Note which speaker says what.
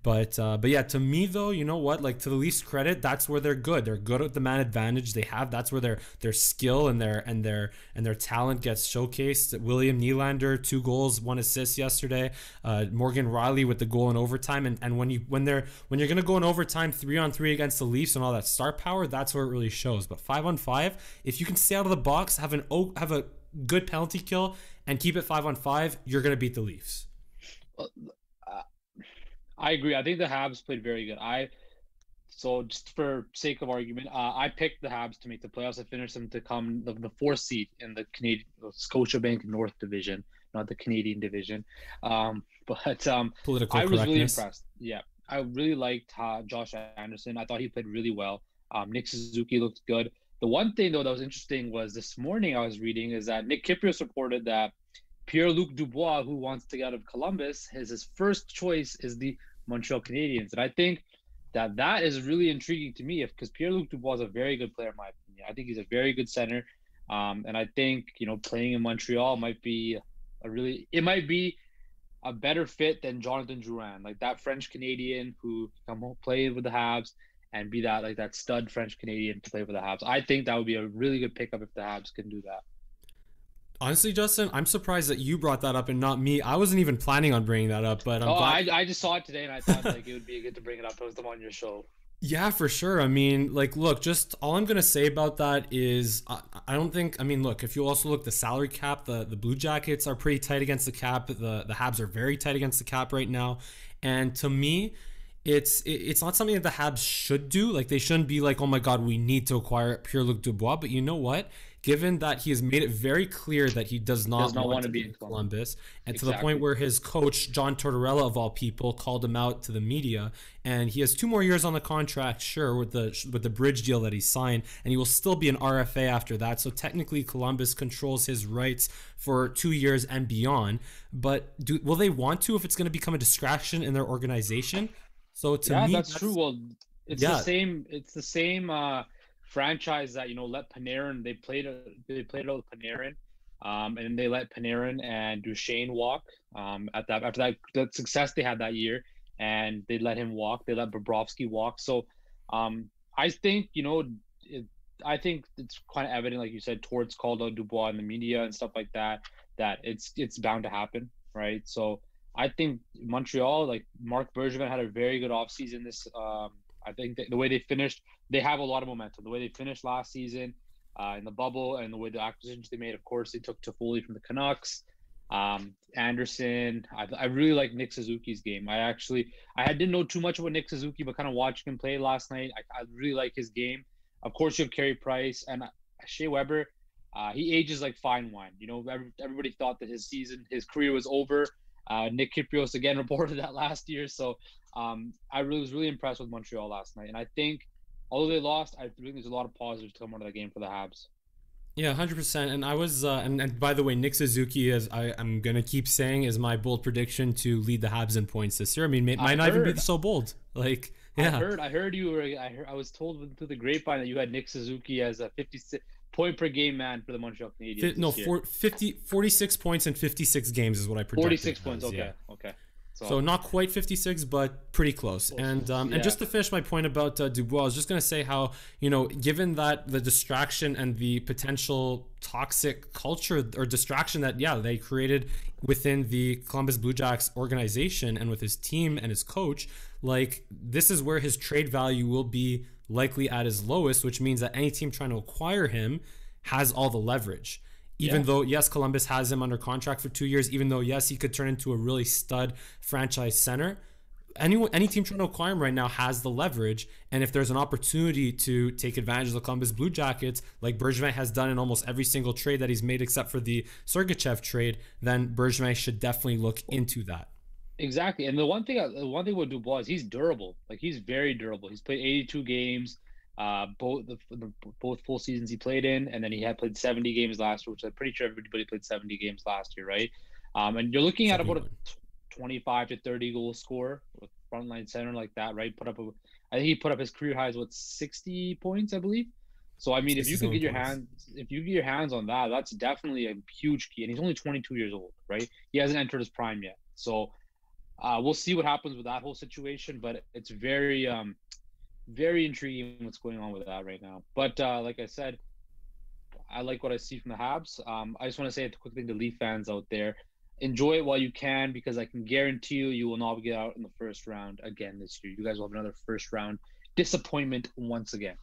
Speaker 1: But yeah, to me though, you know what? Like to the Leafs' credit, that's where they're good. They're good at the man advantage they have. That's where their skill and their talent gets showcased. William Nylander, 2 goals, 1 assist yesterday. Morgan Riley with the goal in overtime. And when you're gonna go in overtime 3-on-3 against the Leafs and all that star power, that's where it really shows. But 5-on-5, if you can stay out of the box, have a good penalty kill, and keep it 5-on-5, you're gonna beat the Leafs.
Speaker 2: Uh, I agree. I think the Habs played very good. So just for sake of argument, I picked the Habs to make the playoffs. I finished them to come the fourth seed in the Canadian Scotiabank North Division, not the Canadian division. But
Speaker 1: Political
Speaker 2: I was really
Speaker 1: correctness.
Speaker 2: impressed. Yeah, I really liked Josh Anderson. I thought he played really well. Nick Suzuki looked good. The one thing though that was interesting was this morning I was reading is that Nick Kypreos reported that Pierre-Luc Dubois, who wants to get out of Columbus, his first choice is the Montreal Canadiens, and I think that is really intriguing to me, because Pierre-Luc Dubois is a very good player in my opinion. I think he's a very good center, and I think playing in Montreal might be a better fit than Jonathan Drouin, like that French Canadian who come home, play with the Habs and be that stud French Canadian to play for the Habs. I think that would be a really good pickup if the Habs can do that.
Speaker 1: Honestly, Justin, I'm surprised that you brought that up and not me. I wasn't even planning on bringing that up, but I'm glad.
Speaker 2: I just saw it today and I thought like it would be good to bring it up. It was the on your show.
Speaker 1: Yeah, for sure. I mean, like, look, just all I'm gonna say about that is, I don't think. I mean, look, if you also look the salary cap, the Blue Jackets are pretty tight against the cap. The Habs are very tight against the cap right now, and to me, it's not something that the Habs should do. Like, they shouldn't be like, oh my God, we need to acquire Pierre-Luc Dubois. But you know what? Given that he has made it very clear that he does not want to be in Columbus, and to the point where his coach, John Tortorella of all people, called him out to the media, and he has 2 more years on the contract, sure, with the bridge deal that he signed, and he will still be an RFA after that. So technically, Columbus controls his rights for 2 years and beyond. But will they want to if it's going to become a distraction in their organization? So to me,
Speaker 2: that's true. Well, it's the same. It's the same franchise that let Panarin. They played it out with Panarin, and they let Panarin and Duchesne walk. After that success they had that year, and they let him walk. They let Bobrovsky walk. So, I think I think it's kind of evident, like you said, Torts called out Dubois in the media and stuff like that. That it's bound to happen, right? So I think Montreal, like Marc Bergevin, had a very good offseason this. I think the way they finished, they have a lot of momentum. The way they finished last season in the bubble, and the way the acquisitions they made, of course, they took Toffoli from the Canucks. Anderson, I really like Nick Suzuki's game. I didn't know too much about Nick Suzuki, but kind of watching him play last night, I really like his game. Of course, you have Carey Price and Shea Weber. He ages like fine wine. Everybody thought that his career was over. Nick Kypreos again reported that last year. So I was really impressed with Montreal last night. And I think, although they lost, I think there's a lot of positives to come out of that game for the Habs.
Speaker 1: Yeah, 100%. And I was, and by the way, Nick Suzuki, as I'm going to keep saying, is my bold prediction to lead the Habs in points this year. I mean, it might not even be so bold. Like, yeah.
Speaker 2: I heard you were, I was told through the grapevine that you had Nick Suzuki as a 56 point per game man for the Montreal Canadiens.
Speaker 1: No, 46 points in 56 games is what I projected.
Speaker 2: 46 points, okay.
Speaker 1: Yeah.
Speaker 2: Okay.
Speaker 1: So not quite 56, but pretty close. And just to finish my point about Dubois, I was just going to say how, given that the distraction and the potential toxic culture or distraction that, they created within the Columbus Blue Jackets organization and with his team and his coach, like, this is where his trade value will be likely at his lowest, which means that any team trying to acquire him has all the leverage. Even though, yes, Columbus has him under contract for 2 years, even though, yes, he could turn into a really stud franchise center, any team trying to acquire him right now has the leverage. And if there's an opportunity to take advantage of the Columbus Blue Jackets, like Bergevin has done in almost every single trade that he's made except for the Sergachev trade, then Bergevin should definitely look into that.
Speaker 2: Exactly. And the one thing with Dubois is he's durable. Like, he's very durable. He's played 82 games. Both full seasons he played in, and then he had played 70 games last year, which I'm pretty sure everybody played 70 games last year, right? And you're looking at about a 25 to 30 goal scorer with frontline center like that, right? I think he put up his career highs 60 points, I believe. So I mean, if you get your hands on that, that's definitely a huge key. And he's only 22 years old, right? He hasn't entered his prime yet. So We'll see what happens with that whole situation, but it's very very intriguing what's going on with that right now. But like I said, I like what I see from the Habs. I just want to say a quick thing to Leaf fans out there: enjoy it while you can, because I can guarantee you will not get out in the first round again this year. You guys will have another first round disappointment once again.